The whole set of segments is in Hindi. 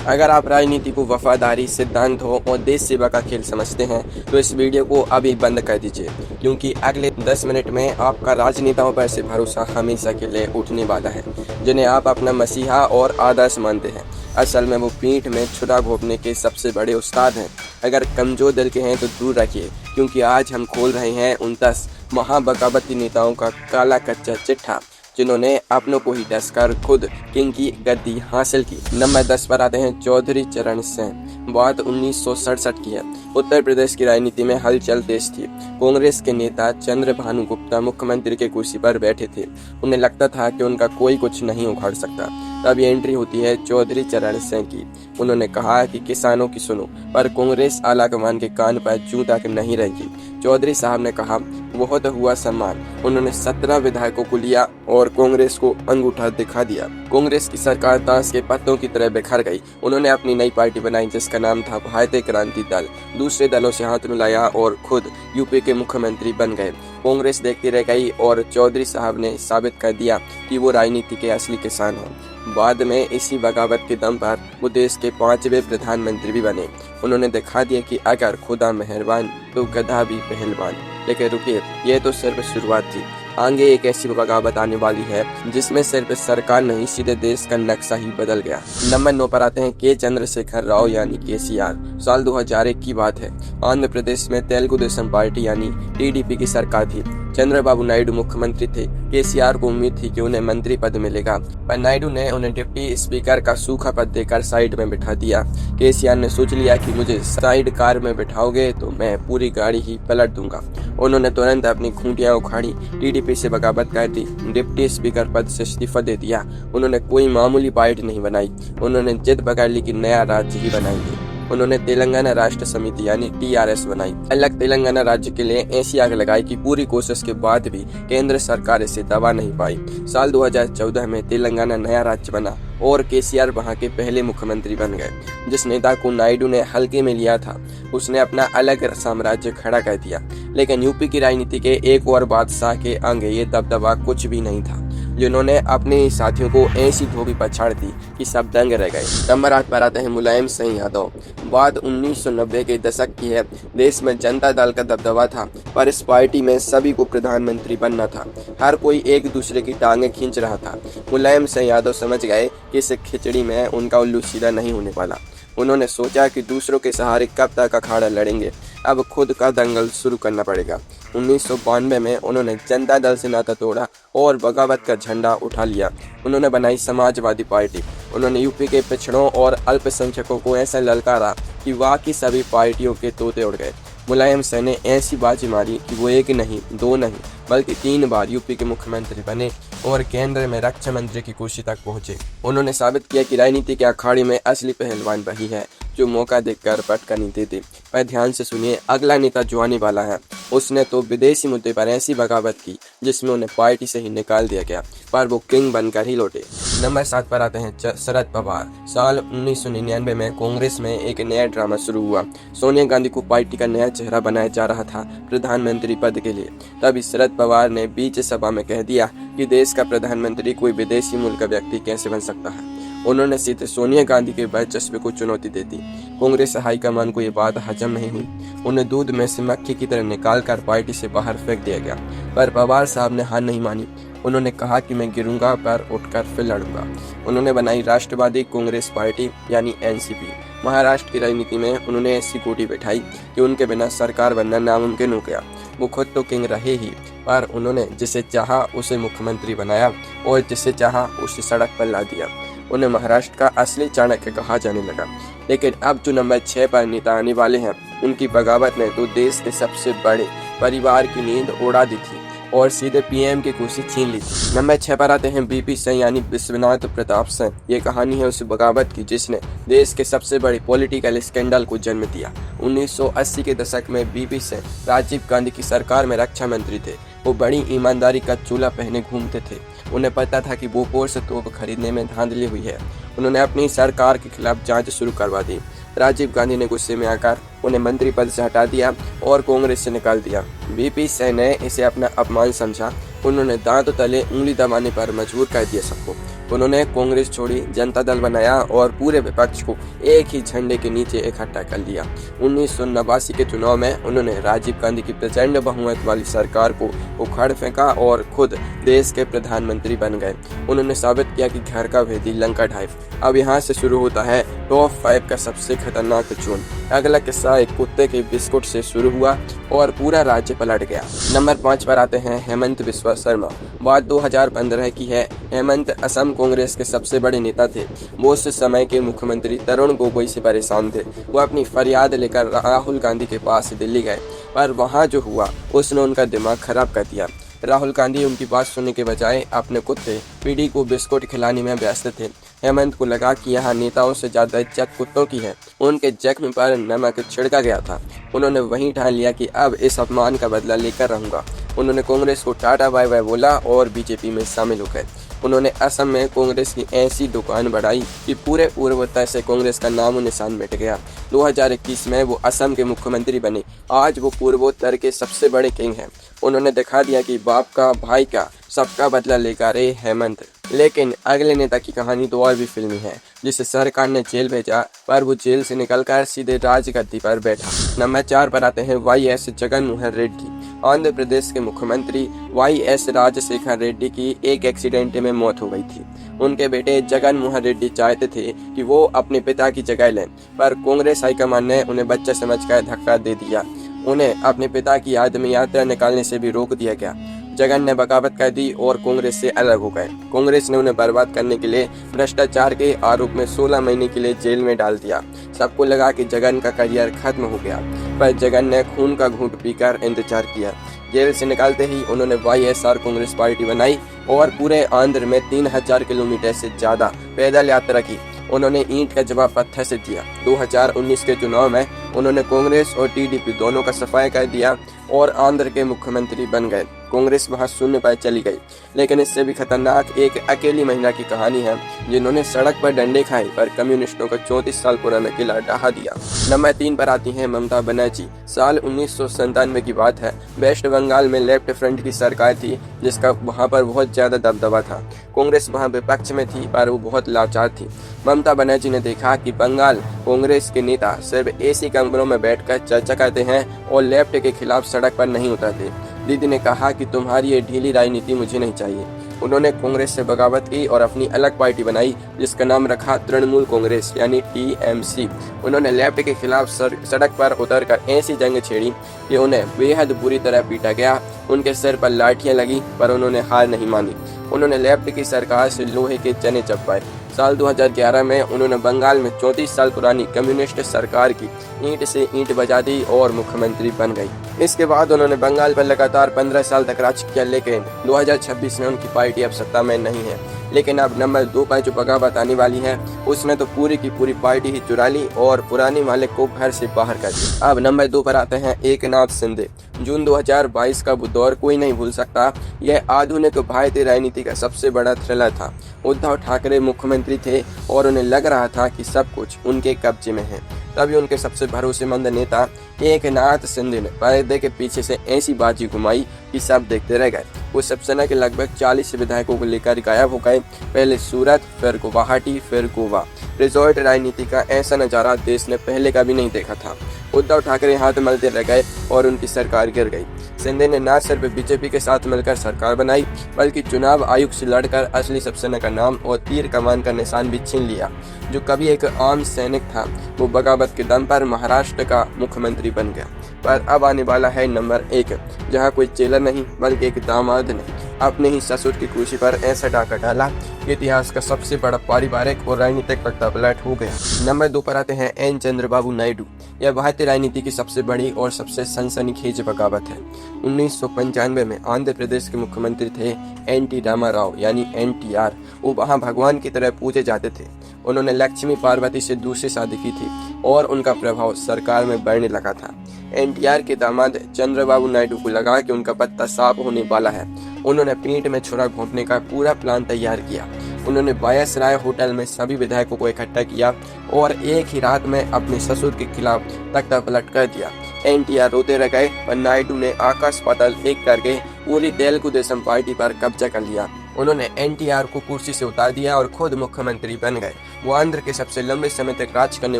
अगर आप राजनीति को वफादारी, सिद्धांतों और देश सेवा का खेल समझते हैं तो इस वीडियो को अभी बंद कर दीजिए, क्योंकि अगले 10 मिनट में आपका राजनेताओं पर से भरोसा हमेशा के लिए उठने वाला है, जिन्हें आप अपना मसीहा और आदर्श मानते हैं। असल में वो पीठ में छुरा घोंपने के सबसे बड़े उस्ताद हैं। अगर कमजोर दिल के हैं तो दूर रखिए, क्योंकि आज हम खोल रहे हैं उन 10 महाबगावती नेताओं का काला कच्चा चिट्ठा, जिन्होंने अपनों को ही डसकर खुद किंग की गद्दी हासिल की। नंबर 10 पर आते हैं चौधरी चरण सिंह। बात 1967 की है। उत्तर प्रदेश की राजनीति में हलचल तेज थी। कांग्रेस के नेता चंद्रभानु गुप्ता मुख्यमंत्री के कुर्सी पर बैठे थे। उन्हें लगता था कि उनका कोई कुछ नहीं उखाड़ सकता। तब ये एंट्री होती है चौधरी चरण सिंह की। उन्होंने कहा कि किसानों की सुनो, पर कांग्रेस आलाकमान के कान पर जूं तक नहीं रहेगी। चौधरी साहब ने कहा, बहुत हुआ सम्मान। उन्होंने 17 विधायकों को लिया और कांग्रेस को अंगूठा दिखा दिया। कांग्रेस की सरकार ताश के पत्तों की तरह बिखर गई। उन्होंने अपनी नई पार्टी बनाई, जिसका नाम था भारतीय क्रांति दल। दूसरे दलों से हाथ मिलाया और खुद यूपी के मुख्यमंत्री बन गए। कांग्रेस देखती रह गई और चौधरी साहब ने साबित कर दिया कि वो राजनीति के असली किसान हैं। बाद में इसी बगावत के दम पर वो देश के 5वें प्रधानमंत्री भी बने। उन्होंने दिखा दिया कि अगर खुदा मेहरबान तो गधा भी पहलवान। लेकिन रुकिए, ये तो सिर्फ शुरुआत थी। आगे एक ऐसी बगावत आने वाली है जिसमें सिर्फ सरकार नहीं, सीधे देश का नक्शा ही बदल गया। नंबर 9 पर आते हैं के चंद्रशेखर राव यानी केसीआर। साल 2001 की बात है। आंध्र प्रदेश में तेलुगु देशम पार्टी यानी टीडीपी की सरकार थी। चंद्रबाबू नायडू मुख्यमंत्री थे। केसीआर को उम्मीद थी कि उन्हें मंत्री पद मिलेगा, पर नायडू ने उन्हें डिप्टी स्पीकर का सूखा पद देकर साइड में बिठा दिया। केसीआर ने सोच लिया कि मुझे साइड कार में बिठाओगे तो मैं पूरी गाड़ी ही पलट दूंगा। उन्होंने तुरंत अपनी खूंटियां उखाड़ी, टीडीपी से बगावत कर दी, डिप्टी स्पीकर पद से इस्तीफा दे दिया। उन्होंने कोई मामूली पार्टी नहीं बनाई, उन्होंने जिद पकड़ ली कि नया राज्य ही बनाएंगे। उन्होंने तेलंगाना राष्ट्र समिति यानी टीआरएस बनाई। अलग तेलंगाना राज्य के लिए ऐसी आग लगाई कि पूरी कोशिश के बाद भी केंद्र सरकार इसे दबा नहीं पाई। साल 2014 में तेलंगाना नया राज्य बना और केसीआर वहां के पहले मुख्यमंत्री बन गए। जिस नेता को नायडू ने हल्के में लिया था, उसने अपना अलग साम्राज्य खड़ा कर दिया। लेकिन यूपी की राजनीति के एक और बादशाह के आगे ये दबदबा कुछ भी नहीं था, जिन्होंने अपने साथियों को ऐसी धोबी पछाड़ दी कि सब दंग रह गए। नंबर 8 पर आते हैं मुलायम सिंह यादव। बात 1990 के दशक की है। देश में जनता दल का दबदबा था, पर इस पार्टी में सभी को प्रधानमंत्री बनना था। हर कोई एक दूसरे की टांगें खींच रहा था। मुलायम सिंह यादव समझ गए कि इस खिचड़ी में उनका उल्लू सीधा नहीं होने वाला। उन्होंने सोचा कि दूसरों के सहारे कब तक अखाड़ा लड़ेंगे, अब खुद का दंगल शुरू करना पड़ेगा। 1992 में उन्होंने जनता दल से नाता तोड़ा और बगावत का झंडा उठा लिया। उन्होंने बनाई समाजवादी पार्टी। उन्होंने यूपी के पिछड़ों और अल्पसंख्यकों को ऐसा ललकारा कि वहाँ की सभी पार्टियों के तोते उड़ गए। मुलायम सिंह ने ऐसी बाजी मारी कि वो एक नहीं, दो नहीं, बल्कि 3 बार यूपी के मुख्यमंत्री बने और केंद्र में रक्षा मंत्री की कुर्सी तक पहुंचे। उन्होंने साबित किया कि राजनीति के अखाड़े में असली पहलवान वही है जो मौका देखकर पटका नहीं देते। पर ध्यान से सुनिए, अगला नेता जो आने वाला है, उसने तो विदेशी मुद्दे पर ऐसी बगावत की जिसमें उन्हें पार्टी से ही निकाल दिया गया, पर वो किंग बनकर ही लौटे। नंबर 7 पर आते हैं शरद पवार। साल 1999 में कांग्रेस में एक नया ड्रामा शुरू हुआ। सोनिया गांधी को पार्टी का नया चेहरा बनाया जा रहा था प्रधानमंत्री पद के लिए। तभी शरद पवार ने बीच सभा में कह दिया कि देश का प्रधानमंत्री कोई विदेशी मुल्क का व्यक्ति कैसे बन सकता है। उन्होंने सीधे सोनिया गांधी के वर्चस्व को चुनौती दे दी। कांग्रेस हाईकमान को ये बात हजम नहीं हुई। उन्हें दूध में से मक्खी की तरह निकालकर पार्टी से बाहर फेंक दिया गया, पर पवार साहब ने हार नहीं मानी। उन्होंने कहा कि मैं गिरूंगा पर उठकर फिर लड़ूंगा। उन्होंने बनाई राष्ट्रवादी कांग्रेस पार्टी यानी एनसीपी। महाराष्ट्र की राजनीति में उन्होंने ऐसी गोटी बैठाई कि उनके बिना सरकार बनना नामुमकिन हो गया। वो खुद तो किंग रहे ही, पर उन्होंने जिसे चाहा उसे मुख्यमंत्री बनाया और जिसे चाहा उसे सड़क पर ला दिया। उन्हें महाराष्ट्र का असली चाणक्य कहा जाने लगा। लेकिन अब जो नंबर 6 पर नेता आने वाले हैं, उनकी बगावत ने तो देश के सबसे बड़े परिवार की नींद उड़ा दी थी और सीधे पीएम की कुर्सी छीन ली थी। नंबर 6 पर आते हैं बीपी सिंह यानी विश्वनाथ प्रताप सिंह। ये कहानी है उस बगावत की जिसने देश के सबसे बड़े पॉलिटिकल स्कैंडल को जन्म दिया। 1980 के दशक में बीपी सिंह राजीव गांधी की सरकार में रक्षा मंत्री थे। वो बड़ी ईमानदारी का चूल्हा पहने घूमते थे। उन्हें पता था कि बोफोर्स से तोप खरीदने में धांधली हुई है। उन्होंने अपनी सरकार के खिलाफ जांच शुरू करवा दी। राजीव गांधी ने गुस्से में आकर उन्हें मंत्री पद से हटा दिया और कांग्रेस से निकाल दिया। बीपी सिंह ने इसे अपना अपमान समझा। उन्होंने दांतों तले उंगली दबाने पर मजबूर कर दिया सबको। उन्होंने कांग्रेस छोड़ी, जनता दल बनाया और पूरे विपक्ष को एक ही झंडे के नीचे इकट्ठा कर लिया। 1989 के चुनाव में उन्होंने राजीव गांधी की प्रचंड बहुमत वाली सरकार को उखाड़ फेंका और खुद देश के प्रधानमंत्री बन गए। उन्होंने साबित किया कि घर का भेदी लंका ढाई। अब यहाँ से शुरू होता है टॉप 5 का सबसे खतरनाक चुन। अगला किस्सा एक कुत्ते के बिस्कुट से शुरू हुआ और पूरा राज्य पलट गया। नंबर 5 पर आते हैं हेमंत बिस्वा शर्मा। बात 2015 की है। हेमंत असम कांग्रेस के सबसे बड़े नेता थे। वो उस समय के मुख्यमंत्री तरुण गोगोई से परेशान थे। वो अपनी फरियाद लेकर राहुल गांधी के पास दिल्ली गए, पर वहाँ जो हुआ उसने उनका दिमाग खराब कर दिया। राहुल गांधी उनकी बात सुनने के बजाय अपने कुत्ते पीडी को बिस्कुट खिलाने में व्यस्त थे। हेमंत को लगा कि यहाँ नेताओं से ज्यादा इज्जत कुत्तों की है। उनके जख्म पर नमक छिड़का गया था। उन्होंने वहीं ठान लिया कि अब इस अपमान का बदला लेकर रहूंगा। उन्होंने कांग्रेस को टाटा बाय बाय बोला और बीजेपी में शामिल हो गए। उन्होंने असम में कांग्रेस की ऐसी दुकान बढ़ाई कि पूरे पूर्वोत्तर से कांग्रेस का नामो निशान मिट गया। 2021 में वो असम के मुख्यमंत्री बने। आज वो पूर्वोत्तर के सबसे बड़े किंग हैं। उन्होंने दिखा दिया कि बाप का, भाई का, सबका बदला लेकर रहे हेमंत। लेकिन अगले नेता की कहानी तो और भी फिल्मी है, जिसे सरकार ने जेल भेजा, पर वो जेल से निकलकर सीधे राजगद्दी पर बैठा। नंबर 4 पर आते हैं वाई.एस. जगन मोहन रेड्डी। आंध्र प्रदेश के मुख्यमंत्री वाई.एस. राजशेखर रेड्डी की एक एक्सीडेंट में मौत हो गई थी। उनके बेटे जगन मोहन रेड्डी चाहते थे कि वो अपने पिता की जगह लें, पर कांग्रेस हाईकमान ने उन्हें बच्चा समझकर धक्का दे दिया। उन्हें अपने पिता की याद में यात्रा निकालने से भी रोक दिया गया। जगन ने बगावत कर दी और कांग्रेस से अलग हो गए। कांग्रेस ने उन्हें बर्बाद करने के लिए भ्रष्टाचार के आरोप में 16 महीने के लिए जेल में डाल दिया। सबको लगा कि जगन का करियर खत्म हो गया, पर जगन ने खून का घूंट पीकर इंतजार किया। जेल से निकलते ही उन्होंने वाई.एस.आर. कांग्रेस पार्टी बनाई और पूरे आंध्र में 3000 किलोमीटर से ज्यादा पैदल यात्रा की। उन्होंने ईंट का जवाब पत्थर से दिया। 2019 के चुनाव में उन्होंने कांग्रेस और टीडीपी दोनों का सफाया कर दिया और आंध्र के मुख्यमंत्री बन गए। कांग्रेस वहां शून्य पर चली गई। लेकिन इससे भी खतरनाक एक अकेली महिला की कहानी है, जिन्होंने सड़क पर डंडे खाए पर कम्युनिस्टों का 34 साल पुराना किला ढहा दिया। नंबर 3 पर आती हैं ममता बनर्जी। साल 1997 की बात है। वेस्ट बंगाल में लेफ्ट फ्रंट की सरकार थी, जिसका वहां पर बहुत ज्यादा दबदबा था। कांग्रेस वहां विपक्ष में थी, पर वो बहुत लाचार थी। ममता बनर्जी ने देखा कि बंगाल कांग्रेस के नेता सिर्फ एसी कमरों में बैठकर चर्चा करते हैं और लेफ्ट के खिलाफ सड़क पर नहीं उतरते। दीदी ने कहा कि तुम्हारी ये ढीली राजनीति मुझे नहीं चाहिए। उन्होंने कांग्रेस से बगावत की और अपनी अलग पार्टी बनाई, जिसका नाम रखा तृणमूल कांग्रेस यानी TMC। उन्होंने लेफ्ट के खिलाफ सड़क पर उतरकर ऐसी जंग छेड़ी कि उन्हें बेहद बुरी तरह पीटा गया। उनके सिर पर लाठियां लगी, पर उन्होंने हार नहीं मानी। उन्होंने लेफ्ट की सरकार से लोहे के चने चबवाए। साल 2011 में उन्होंने बंगाल में 34 साल पुरानी कम्युनिस्ट सरकार की ईंट से ईंट बजा दी और मुख्यमंत्री बन गई। इसके बाद उन्होंने बंगाल पर लगातार 15 साल तक राज किया, लेकिन 2026 में उनकी पार्टी अब सत्ता में नहीं है। लेकिन अब नंबर 2 पर जो बगावत आने वाली है, उसने तो पूरी की पूरी पार्टी ही चुरा ली और पुराने मालिक को घर से बाहर कर दिया। अब नंबर 2 पर आते हैं एकनाथ शिंदे। जून 2022 का वो दौर कोई नहीं भूल सकता। यह आधुनिक भारतीय राजनीति का सबसे बड़ा थ्रिलर था। उद्धव ठाकरे मुख्यमंत्री थे और उन्हें लग रहा था कि सब कुछ उनके कब्जे में है। तभी उनके सबसे भरोसेमंद नेता एकनाथ शिंदे ने पर्दे के पीछे से ऐसी बाजी घुमाई कि सब देखते रह गए। वो शिवसेना के लगभग 40 विधायकों को लेकर गायब हो गए। पहले सूरत, फिर गुवाहाटी, फिर गोवा। रिजॉर्ट राजनीति का ऐसा नजारा देश ने पहले कभी नहीं देखा था। उद्धव ठाकरे हाथ मलते रह गए और उनकी सरकार गिर गई। शिंदे ने न सिर्फ बीजेपी के साथ मिलकर सरकार बनाई, बल्कि चुनाव आयुक्त से लड़कर असली शिवसेना का नाम और तीर कमान का निशान भी छीन लिया। जो कभी एक आम सैनिक था, वो बगावत के दम पर महाराष्ट्र का मुख्यमंत्री बन गया। पर अब आने वाला है नंबर 1, जहां कोई चेला नहीं बल्कि एक दामाद ने अपने ही ससुर की कुर्सी पर ऐसा डाका डाला कि इतिहास का सबसे बड़ा पारिवारिक और राजनीतिक तख्तापलट हो गया। नंबर 2 पर आते हैं एन चंद्रबाबू नायडू। यह भारतीय राजनीति की सबसे बड़ी और सबसे सनसनीखेज बगावत है। 1995 में आंध्र प्रदेश के मुख्यमंत्री थे NT रामाराव यानी NTR। वो वहाँ भगवान की तरह पूजे जाते थे। उन्होंने लक्ष्मी पार्वती से दूसरी शादी की थी और उनका प्रभाव सरकार में बढ़ने लगा था। NTR के दामाद चंद्रबाबू नायडू को लगा कि उनका पत्ता साफ होने वाला है। उन्होंने पीठ में छुरा घोंपने का पूरा प्लान तैयार किया। उन्होंने वायसराय होटल में सभी विधायकों को इकट्ठा किया और एक ही रात में अपने ससुर के खिलाफ तख्तापलट कर दिया। NTR रोते रह गए, पर नायडू ने आकाश पाताल एक करके पूरी तेलुगु देशम पार्टी पर कब्जा कर लिया उन्होंने एनटीआर को कुर्सी से उतार दिया और खुद मुख्यमंत्री बन गए। वो आंध्र के सबसे लंबे समय तक राज करने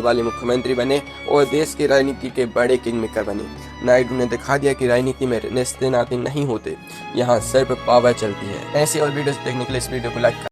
वाले मुख्यमंत्री बने और देश की राजनीति के बड़े किंग मेकर बने। नायडू ने दिखा दिया कि राजनीति में रिश्ते नाते नहीं होते, यहाँ सिर्फ पावर चलती है। ऐसे और वीडियोस देखने के लिए इस वीडियो को लाइक